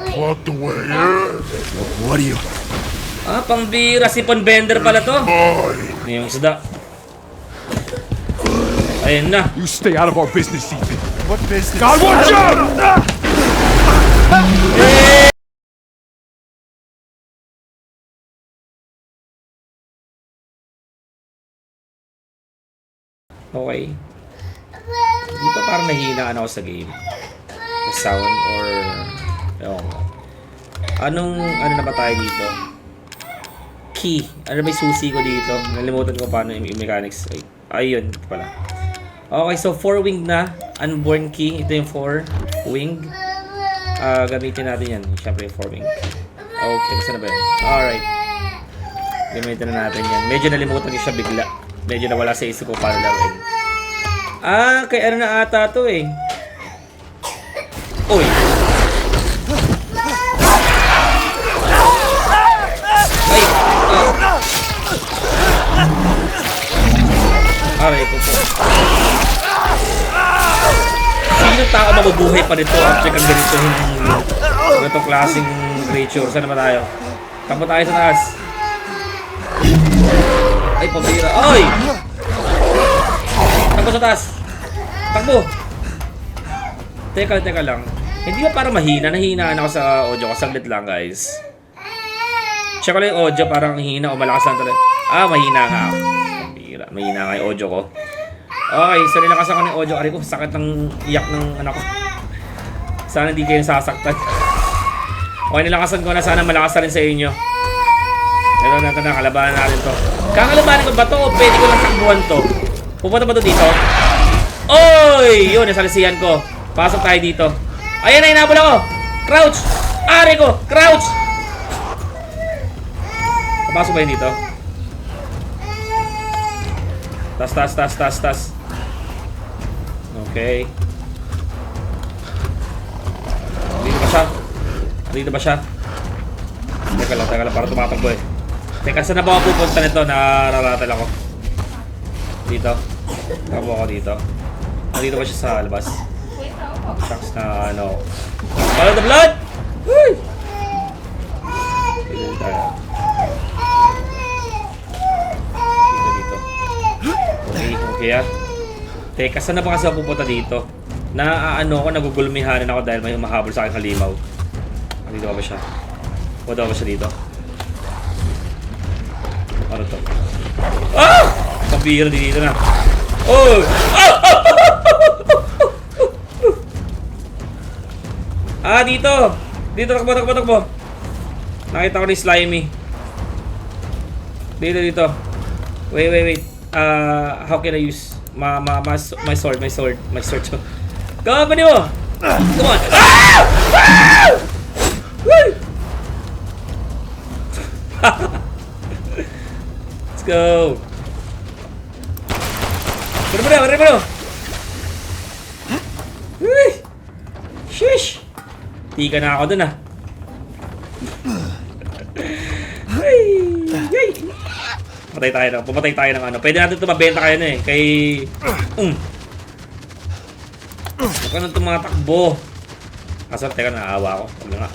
plot the way in. What are you? Ah, pambira. Sipon bender pala to. Yung isda. Ayun na. You stay out of our business, Ethan. What business? God, watch out! Okay. Hindi pa parang nahihinaan ako sa game. The sound or... Ewan ko. Ano na ba tayo dito? Key. Ano may susi ko dito? Nalimutan ko paano yung mechanics. Ayun pala. Okay, so 4-wing na. Unborn key. Ito yung 4-wing. Gamitin natin yan. Siyempre yung 4-wing. Okay, saan na ba yun? Alright. Gamitin na natin yan. Medyo nalimutan ko siya bigla. Medyo nawala sa isip ko paano laruin. Kay ano na ata to eh. Uy. Ay. Aray ko po. Sino tao mabubuhay pa nito after kang ganitong klaseng creature? Saan naman tayo? Takbo tayo sa taas. Ay, pabira. Ay! Takbo sa taas. Takbo. Teka lang. Hindi ba para mahina? Nahihinaan ako sa audio ko. Saglit lang, guys. Check ko lang yung audio. Parang hina o malakas lang talaga. Mahina nga ako. Pabira. Mahina nga yung audio ko. Okay, so nilakasan ko ng audio. Ari ko, sakit ng iyak ng anak ko. Sana hindi kayo sasaktan. Okay, nilakasan ko na. Sana malakas na rin sa inyo. Ito na, kalabanan natin to. Kakalabanan ko ba to o pwede ko lang takbuhan to? Pupunta ba to dito? Oy! Yun, nasalisihan ko. Pasok tayo dito. Ayan na, hinabol ako! Crouch! Ari ko! Crouch! Papasok ba yun dito? Tas. Okay. Dito ba siya? Teka lang, para tumatakbo eh. Teka, saan na ba ako pupunta nito? Nararatal ako. Dito. Takbo ako dito. Dito ba siya sa labas? Shucks na ano. Follow the blood! Uy! Dito tayo. Dito. Okay ah. Teka, saan na ba kasi ako pupunta dito? Nagugulmihanin ako dahil may mahabol sa aking halimaw. Dito ba siya? Pupunta ba siya dito? Ano to? Pabira dito na. Oh! Dito! Dito, takbo. Nakita ko ni Slimy. Dito. Wait. How can I use my sword? Gawa niyo! Come on! Let's go! Bro! Uy! Shish! Tika na ako dun ah. Pumatay tayo ng ano. Pwede natin ito mabenta kayo na eh. Kay... Baka nang tumatakbo. Kaso teka, naawa ako. Huwag na nga.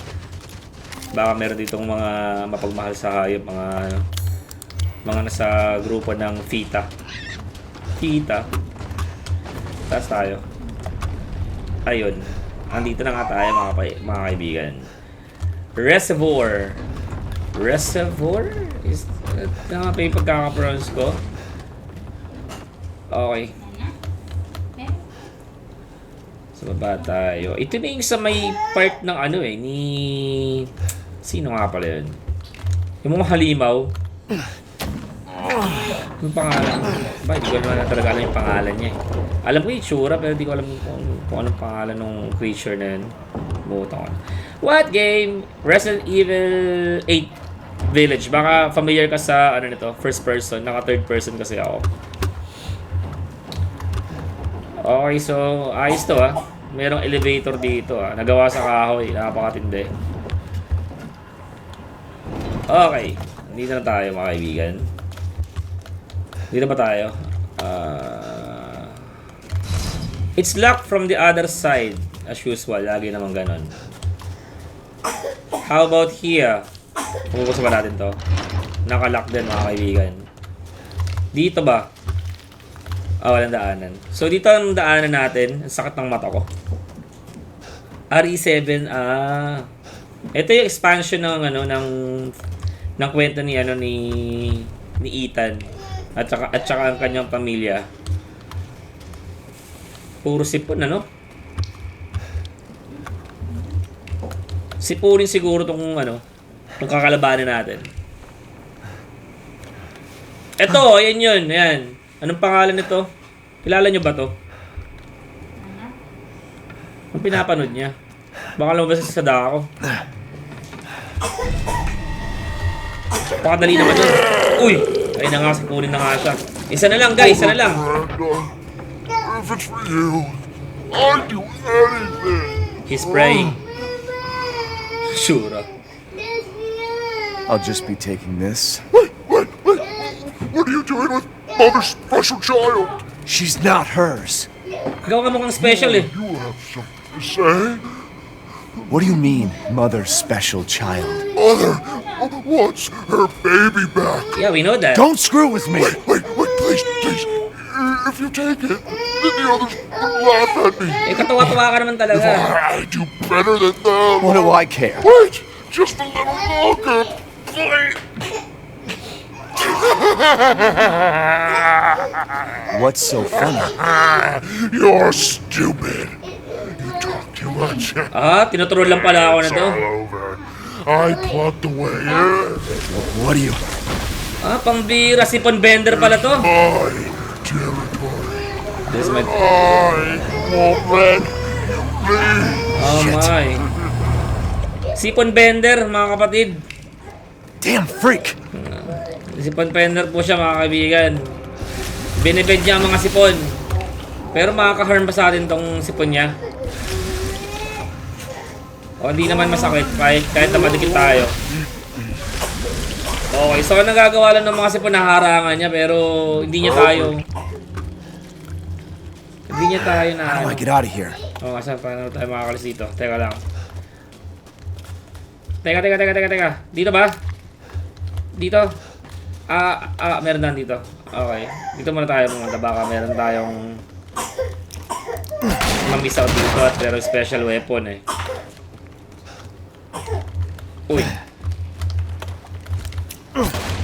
Baka meron ditong mga mapagmahal sa hayop. Mga nasa grupo ng Fita. Taas tayo. Ayun. Andito na nga tayo mga kaibigan. Reservoir is tama pa yung pagkakapronounce ko. Okay. Sa baba tayo. Ito na yung sa may part ng ano eh ni sino nga pala yun? Yung mga halimaw. Yung pangalan. Hindi ko naman talaga alam yung pangalan niya eh. Alam ko yung itsura pero hindi ko alam kung anong pangalan ng creature na yun. Bumutan ko. What game? Resident Evil 8 Village. Baka familiar ka sa ano nito, first person. Naka third person kasi ako. Okay, so ayos to ah. Merong elevator dito ah. Nagawa sa kahoy. Napakatindi. Okay. Dito na tayo mga kaibigan. Dito ba tayo? It's locked from the other side. As usual, lagi naman ganon. How about here? Pupukos ba natin to? Nakalock din mga kaibigan. Dito ba? Walang daanan. So dito ang daanan natin. Ang sakit ng mata ko. RE7, ito yung expansion ng ng kwento ni ni Ethan at saka ang kanyang pamilya. Puro sipon, ano? Sipunin siguro tong tong kakalabanin natin. Ito, ayan yun, ayan. Anong pangalan nito? Kilala nyo ba to? Ang pinapanood niya. Baka lumabas sa sada ako. Pakadali naman yun. Uy! Ay na nga, sipunin na nga siya. Isa na lang, guys, isa na lang. Miranda, if it's for you, I'd do anything. He's praying. Sure. I'll just be taking this. Wait. What are you doing with Mother's special child? She's not hers. Ikaw ka mukhang special eh. You have something to say? What do you mean, mother's special child? Mother wants her baby back. Yeah, we know that. Don't screw with me! Wait, please. If you take it, then the others will laugh at me. Eh, katawa-tawa ka naman talaga. I do better than them. What do I care? Wait, just a little longer, please. What's so funny? You're stupid. You talk too much. Tinuturol lang pala ako na It's to. all over. I plugged the way in. What do you... Pambira, sipon bender pala to. My territory. This is my... I won't let you leave. Oh my. Sipon bender, mga kapatid. Damn freak! Sipon bender po siya, mga kaibigan. Binibed niya ang mga sipon. Pero makaka-harm pa sa atin tong sipon niya. Hindi naman masakit kahit na madikit tayo. Okay, so nagagawa lang ng mga sipon na harangan niya pero hindi niya tayo na How do I get out of here? saan paano tayo makakalis dito? Teka lang. Teka. Dito ba? Dito? Meron na dito. Okay. Dito muna tayo pumunta. Baka meron tayong ma-miss out dito at pero special weapon eh. Uy.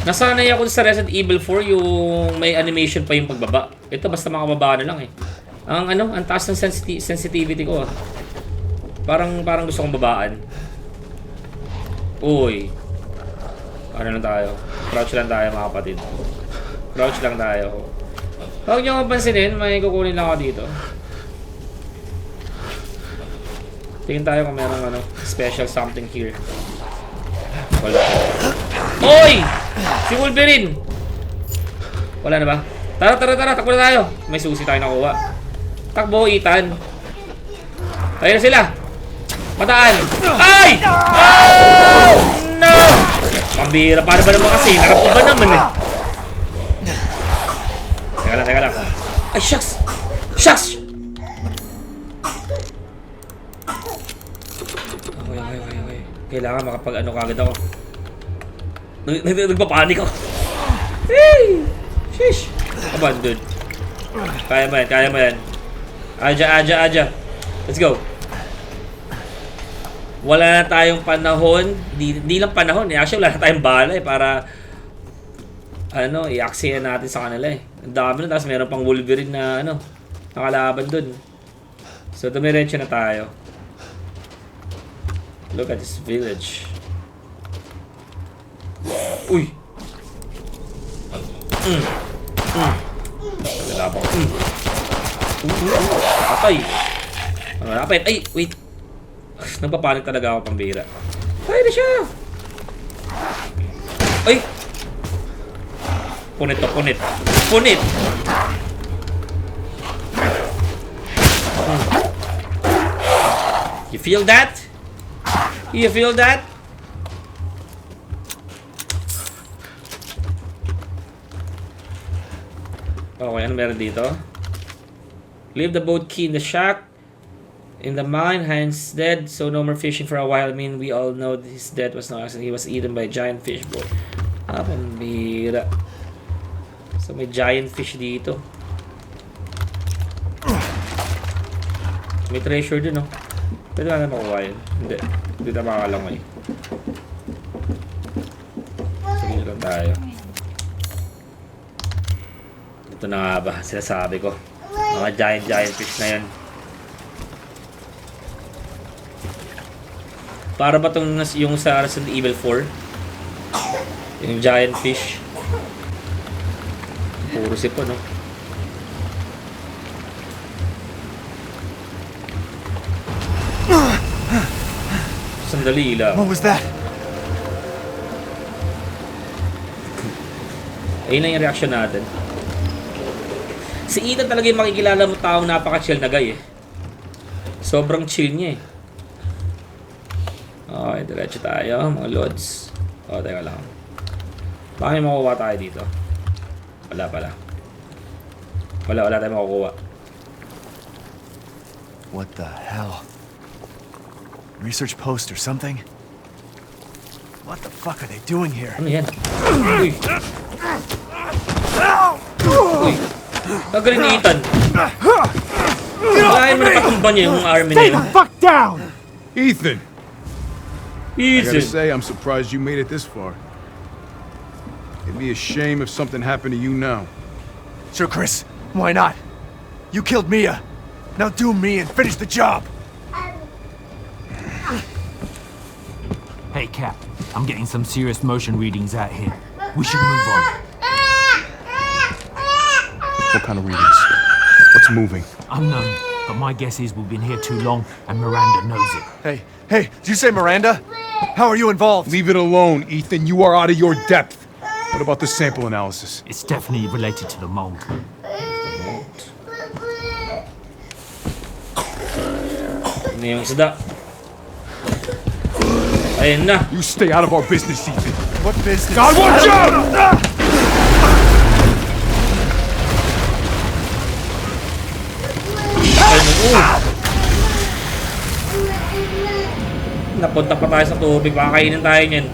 Nasanay ako sa Resident Evil 4 yung may animation pa yung pagbaba. Ito basta makababa na lang eh. Ang taas ng sensitivity ko. Parang gusto kong babaan. Uy. Ano lang tayo? Crouch lang tayo mga kapatid. Crouch lang tayo. Huwag niyo mapansinin, may kukunin lang ako dito. Tingin tayo kung merong special something here. Wala. Oy! Si Wolverine! Wala na ba? Tara, takbo na tayo. May susi tayo nakuha. Takbo, Ethan. Tayo na sila. Mataan. Ay! Oh! No! Pambira, paano ba naman kasi? Nakapuba naman eh. Teka lang. Ay, shucks! Okay. Kailangan makapag kagad ako. Nagpapanik ako. Hey! Sheesh! Come on, dude. Kaya mo yan. Aja. Let's go. Wala na tayong panahon. Di lang panahon eh. Actually, wala na tayong bala eh. Para i-aksiyan natin sa kanila eh. Ang dami na. Tapos meron pang Wolverine na nakalaban dun. So, dumiretso na tayo. Look at this village. Uy! Nalabang. Patay! Malapit. Ay! Wait! Nagpapanik talaga ako pambira. Ay na siya! Ay! Punit! You feel that? Okay, ano meron dito? Leave the boat key in the shack. In the mine, Heinz dead, so no more fishing for a while. I mean, we all know his death was no accident. He was eaten by a giant fish, boy. Ah, pambira. So may giant fish dito. May treasure dun, no? Pwede na makuha yun. Hindi na makalangoy. Sige lang tayo. Ito na nga ba, sinasabi ko. Mga giant fish na yun. Para ba itong yung sa Resident Evil 4? Yung giant fish. Puro sipo, no? Sandali lang. What was that? Ayun na yung reaction natin. Si Ethan talaga yung makikilala mo taong napaka-chill na guy eh. Sobrang chill niya eh. Okay, diretso tayo mga lods. O, teka lang. Baka may makukuha tayo dito. Wala pala. Wala tayong makukuha. What the hell? Research post or something? What the fuck are they doing here? Ano yan? Uy! Uy! Gagaling ni Ethan. Kaya mo nakatumba niya yung army na yun. Fuck down! Ethan! I gotta Ethan! say, I'm surprised you made it this far. It'd be a shame if something happened to you now. Sure, Chris. Why not? You killed Mia. Now do me and finish the job. Hey, Cap. I'm getting some serious motion readings out here. We should move on. What kind of readings? What's moving? Unknown, but my guess is we've been here too long and Miranda knows it. Hey, did you say Miranda? How are you involved? Leave it alone, Ethan. You are out of your depth. What about the sample analysis? It's definitely related to the mold. Ano yung isda? Ayun na! You stay out of our business, Ethan. What business? God, watch out! Ayun na. Napunta pa tayo sa tubig. Makakainin tayo niyan.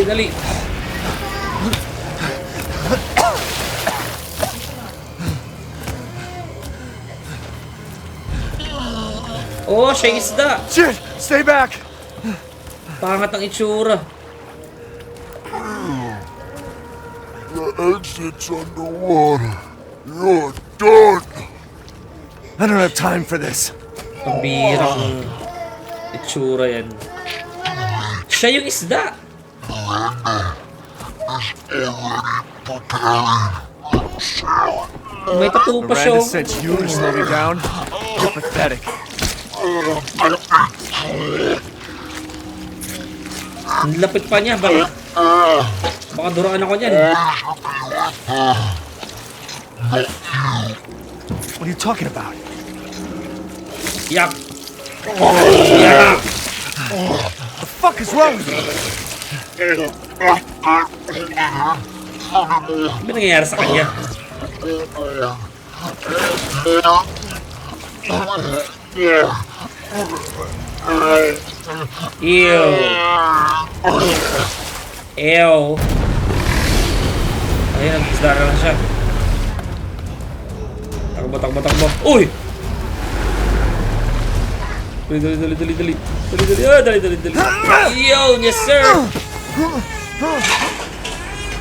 Dali. Oh, siya yung isda. Shit! Stay back! Pangat ang itsura. The exit's underwater. You're done. I don't have time for this. Pambirang itsura yan. Siya yung isda. May tattoo pa siya. Miranda sent you to slow me down? You're pathetic. Ang lapit pa niya. Baka duraan ako niyan. What are you talking about? Yak. The fuck is wrong with you? Ano nangyayari sa kanya? Ew. Ayun, nag-isda na lang siya. Takbo. Uy! Dali. Yo, yes sir!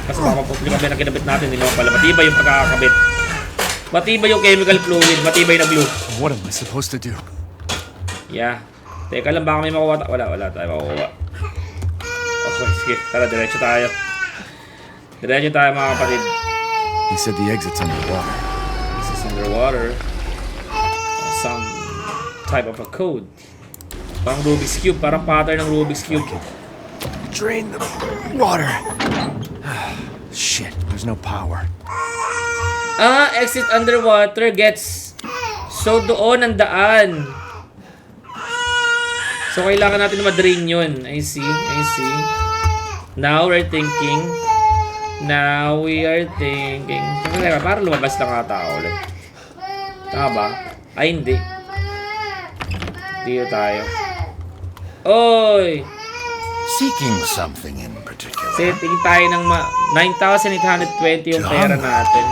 Kasi mapapupli kami na kinabit natin. Hindi naman pala. Matibay yung pagkakakabit. Matibay yung chemical fluid. Matibay na glue. What am I supposed to do? Yeah. Teka lang, baka may makuha. Wala tayo makuha. Okay, sige. Tara, diretso tayo. Diretso tayo mga kapatid. He said the exit's underwater. This is underwater. Some type of a code. Parang Rubik's Cube. Parang pattern ng Rubik's Cube. Drain the water. Shit, there's no power. Exit underwater gets. So, doon ang daan. So, kailangan natin ma-drain yun. I see. Now we are thinking. Teka, para lumabas na nga tao ulit. Tama ba? Ay, hindi. Dito tayo. Oy! Seeking something in particular. Setting tayo ng 9,820 yung pera natin.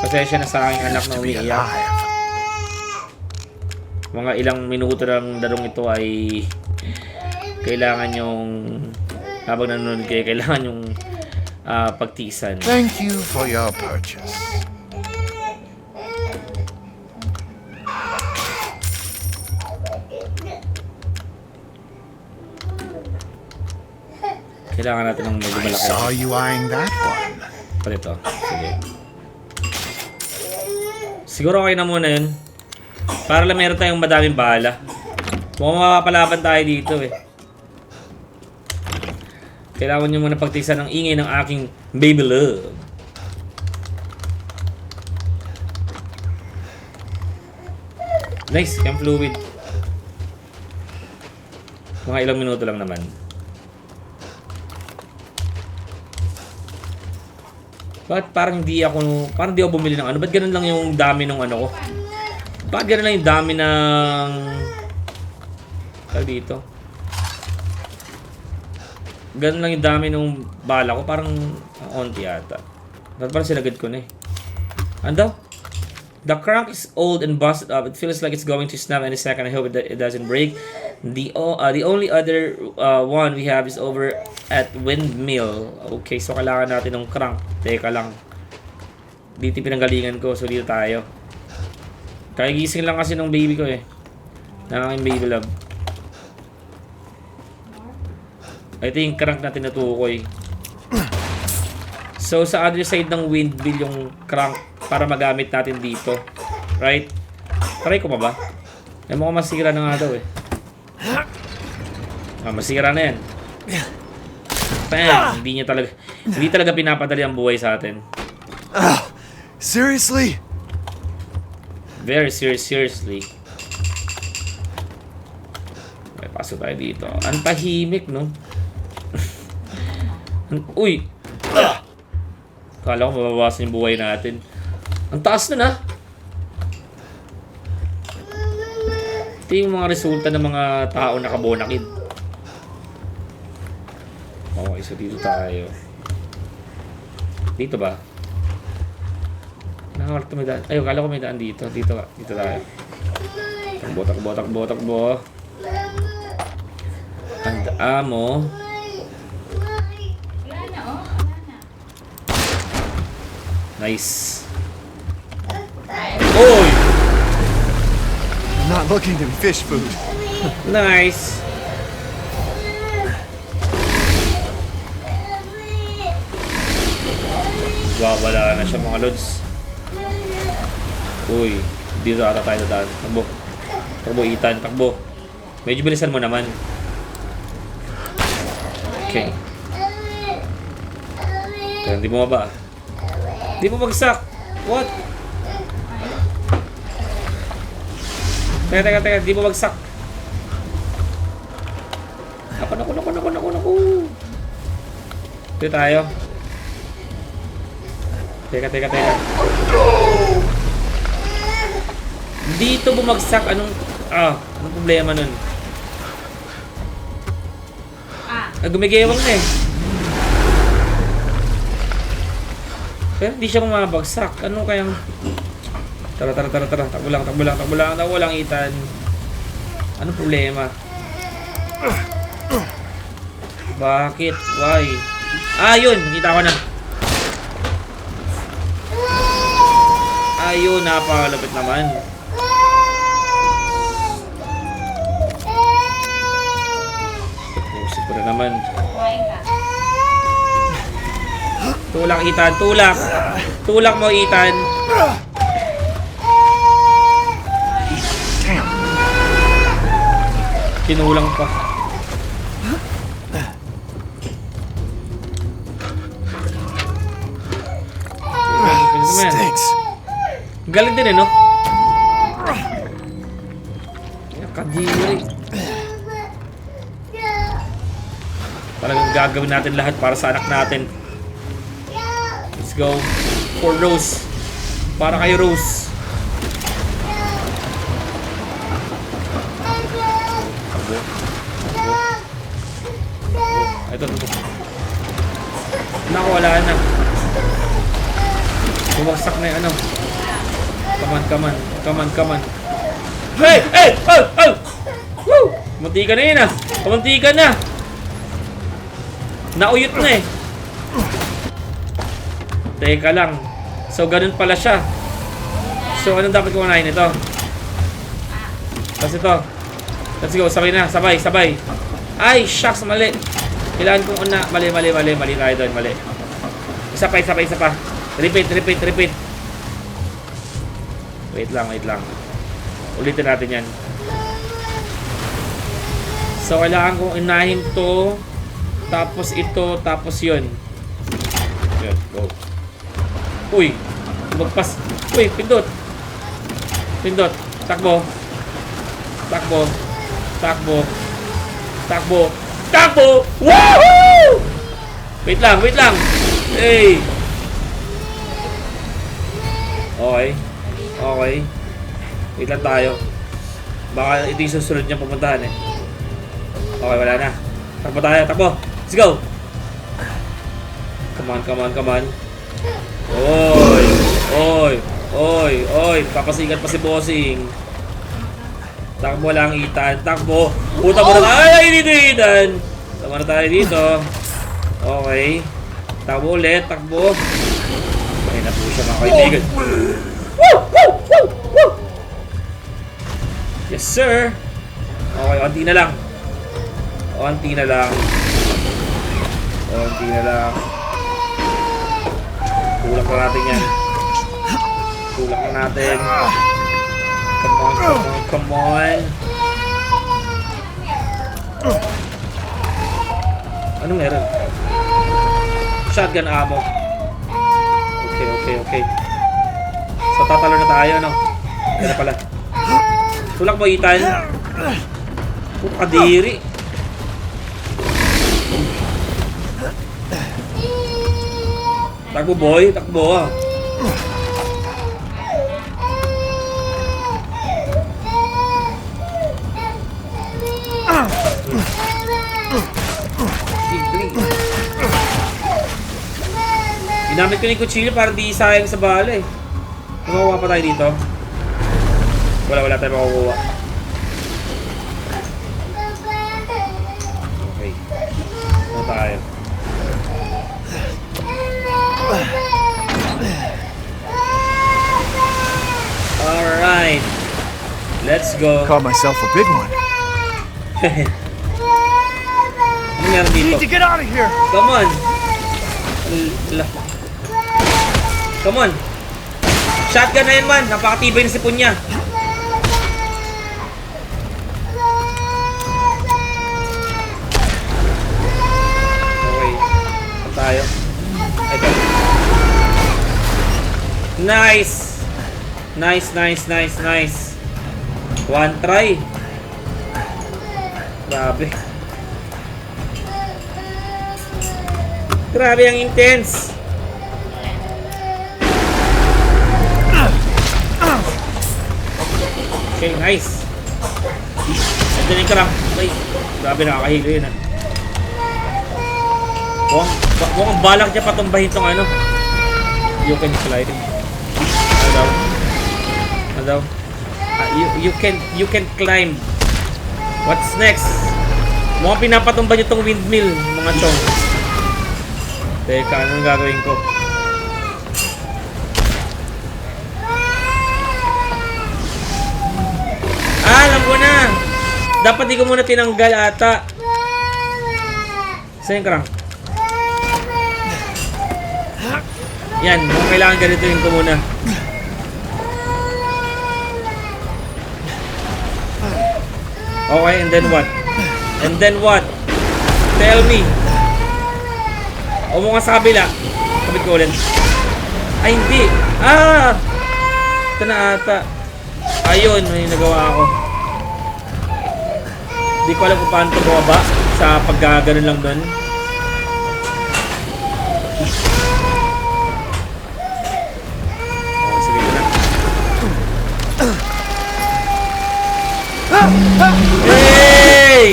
Pasensya na sa aking anak na umiiyak. Mga ilang minuto lang darong ito ay kailangan yung habang nanonood kayo, kailangan yung pagtiisan. Thank you for your purchase. Kailangan natin ng medyo I malaki. saw you eyeing that one. Palito. Sige. Siguro okay na muna yun. Para lang meron tayong madaming bala. Mukhang mapapalaban tayo dito eh. Kailangan nyo muna pagtiisan ng ingay ng aking baby love. Nice, cam fluid. Mga ilang minuto lang naman. Bakit parang di ako bumili ng ano? Ba't ganun lang yung dami ng ano ko? Bakit ganun lang yung dami ng... Tawag dito? Ganun lang yung dami ng bala ko. Parang onti yata. Ba't parang sinagad ko na eh. Ano daw? The crank is old and busted up. It feels like it's going to snap any second. I hope it doesn't break. The only other one we have is over at Windmill. Okay, so kailangan natin ng crank. Teka lang. Dito pinanggalingan ko. So dito tayo. Kagigising lang kasi ng baby ko eh. Ng aking baby love. Ito yung crank natin natukoy. So sa other side ng windmill yung crank para magamit natin dito. Right? Try ko pa ba? Ay mukhang masira na nga daw eh. Masira na yan. Bam! Hindi talaga pinapadali ang buhay sa atin. Seriously? Very seriously. May pasok tayo dito. Ang tahimik, no? Uy! Kala ko mababawasan yung buhay natin. Ang taas na na! Ito yung mga resulta ng mga tao nakabonakid. Okay, so dito tayo. Dito ba? Nakakarto may daan. Ay, kala ko may daan dito. Dito tayo. Takbo. And amo. Nice. Oy! I'm not looking to be fish food. Nice. Wala na siya mga lods. Uy, dito ata tayo dadaan. Takbo, Ethan, takbo. Medyo bilisan mo naman. Okay. Kaya hindi mo ba? Hindi mo bagsak. What? Teka, hindi mo bagsak. Naku. Dito tayo. Teka. Dito bumagsak. Anong problema nun? Gumigewang na eh. Pero hindi siya bumabagsak. Ano kayang... Tara. Takbo lang, Ethan. Anong problema? Bakit? Why? Yun! Nakita ko na. Ayun, napakalapit naman. Pusip ko na naman. Tulak, Ethan. Tulak mo, Ethan. Kinulang pa. Stinks. Galing din eh, no? Kadiri. Talagang gagawin natin lahat para sa anak natin. Let's go. For Rose. Para kay Rose. Takbo. Ito. Naku, wala na. Bumagsak na yung ano. Come on. Hey! Oh! Woo! Kamunti ka na yun ah. Kamunti ka na. Nauyot na eh. Teka lang. So, ganun pala siya. So, anong dapat ko unahin ito? Tapos ito. Let's go. Sabay na. Sabay. Ay, shucks. Mali. Kailangan kong una. Mali tayo doon. Mali. Isa pa. Repeat. Wait lang. Ulitin natin yan. So, kailangan kong unahin to. Tapos ito. Tapos yun. Yun. Go. Uy. Magpas. Uy, pindot. Takbo. Woohoo! Wait lang. Hey. Okay. Wait lang tayo. Baka ito yung susunod niyang pupuntahan eh. Okay, wala na. Takbo. Let's go. Come on. Oy. Papasigat pa si Bossing. Takbo lang, Ethan. Takbo. Puta mo na. Ay, dito, Ethan. Tama na tayo dito. Okay. Takbo ulit. Ay, na po siya mga kaibigan. Woo! Yes, sir. Okay, onti na lang. Tulak na natin yan. Come on. Ano meron? Shotgun ammo. Okay. So, tatalo na tayo, no? Yan na pala. Tulak mo, Ethan. Kadiri. Takbo, boy. Takbo. Ginamit ko na yung kutsilyo para di sayang sa bala eh. Makukuha pa tayo dito. Wala tayo makukuha. Okay. Ano tayo? Alright. Let's go. Caught myself a big one. Ano meron dito? Need to get out of here. Come on. Come on. Shotgun na yan, man. Napakatibay na sipon niya. Okay. Saan tayo? Ito. Nice. One try. Grabe ang intense. Okay, nice. Andiyan yung karang. Ay, grabe nakakahilo yun ah. Mukhang balak niya patumbahin tong ano. You can slide. Hello. You can climb. What's next? Mukhang pinapatumba niyo tong windmill, mga chong. Teka, anong gagawin ko? Alam ko na! Dapat di ko muna tinanggal ata. Saan yung karang? Yan, mukhang kailangan ganituin ko muna. Okay, and then what? Tell me. O mo nga sa kabila. Kabit ko ulit. Ay, hindi. Ito na ata. Ayun, may nagawa ako. Hindi ko alam kung paano ito bumaba sa pagkaganon lang doon. Sige na. Hey!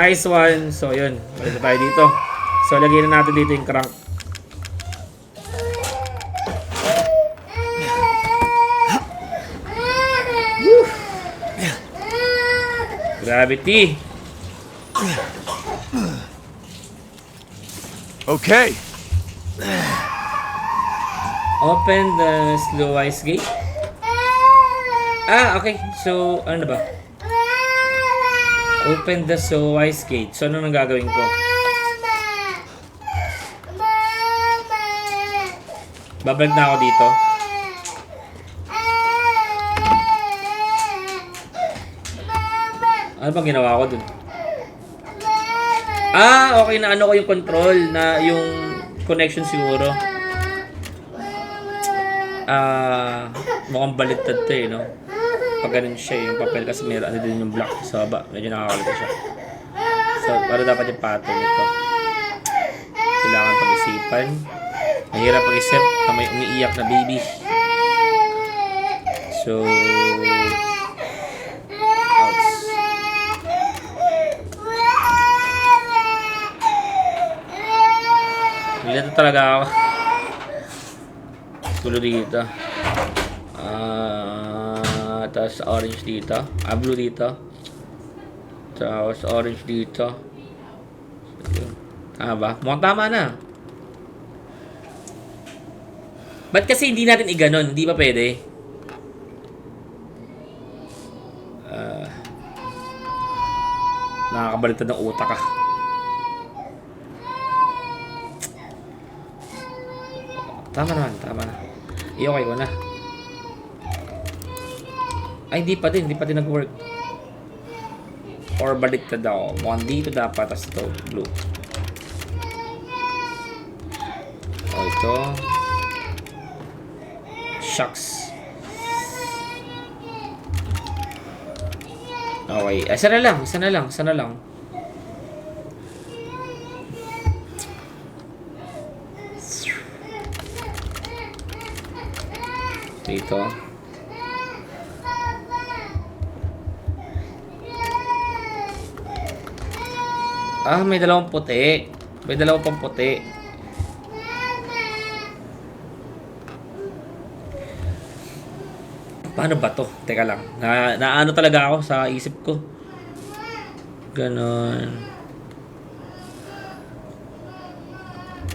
Nice one. So, yun. Balik na tayo dito. So, lagyan na natin dito yung crank. Woo! Gravity. Okay. Open the slow ice gate. Ah, okay. So, ano na ba? Open the slow ice gate. So, ano nang gagawin ko? Babalik na ako dito. Ano bang ginawa ko dun? Ah, okay na ano ko yung control na yung connection siguro. Mukhang baliktad to eh, no? Pag ganun siya yung papel kasi meron ano din yung block sa baba. Medyo nakakalito siya. So, para dapat yung pattern nito. Kailangan pag-isipan. Mahirap pag-isip na may umiiyak na baby. So, ouch. Nilito talaga ako. Gulo dito. Tapos orange dito. Blue dito. Tapos orange dito. Tama ba? Mukhang tama na. Ba't kasi hindi natin iganon? Hindi ba pwede? Nakakabaliktad ng utak ka. Tama naman, tama na. I-okay ko na. Ay, hindi pa din nag-work. Or baliktad ako. Mukhang dito dapat, tas ito, blue. O, ito. Shucks. Okay, isa na lang. Dito. May dalawang puti. May dalawang pang puti. Paano ba to? Teka lang. Naano talaga ako sa isip ko. Ganon.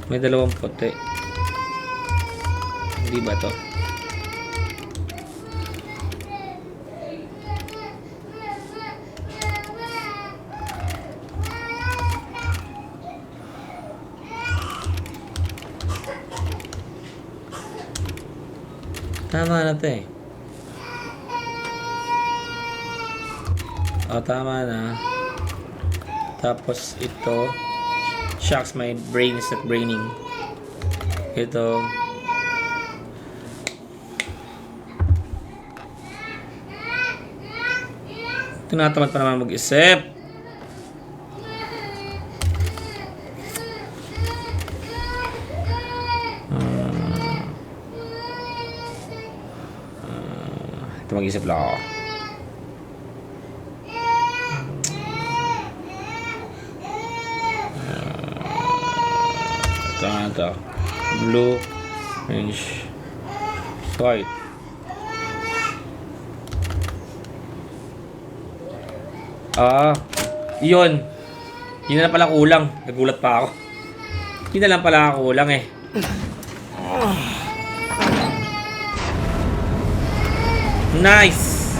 May dalawang puti. Hindi ba to? Tama na to eh. Tama na. Tapos ito. Shucks, my brain is not braining. Ito. Tinatamad pa naman mag-isip. Ito mag-isip lang ako. Ito. Blue. Orange. White. Yun. Yun na pala kulang. Nagulat pa ako. Yun na lang pala kulang eh. Nice!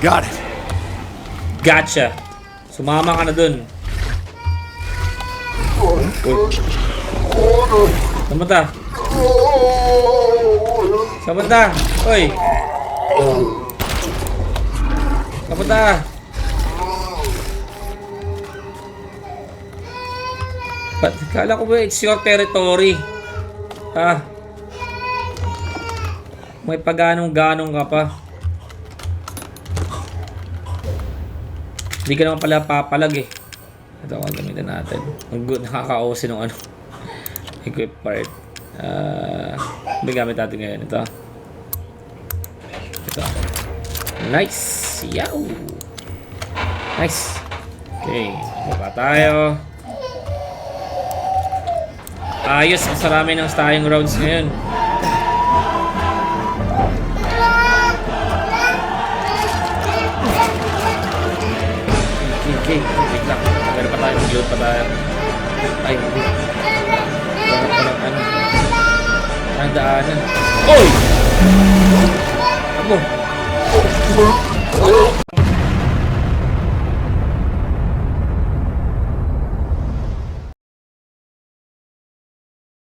Got it. Gotcha. Sumama ka na dun. Saan punta? Saan punta? Uy! Saan punta? Kala ko ba it's your territory? May paganong-ganong ka pa. Hindi ka naman pala papalag eh. Ito ang gamitin natin. Ang good, nakaka-OC nung ano. Equip part. May gamit natin ngayon. Ito. Nice! Yow! Nice. Okay, baba tayo. Ayos, mas marami ng tayong rounds ngayon. Okay, wait lang. Meron pa tayo, mag-load pa tayo. Ay, hindi. Wala pa lang, ano. Ang daanan. Oy! Ako.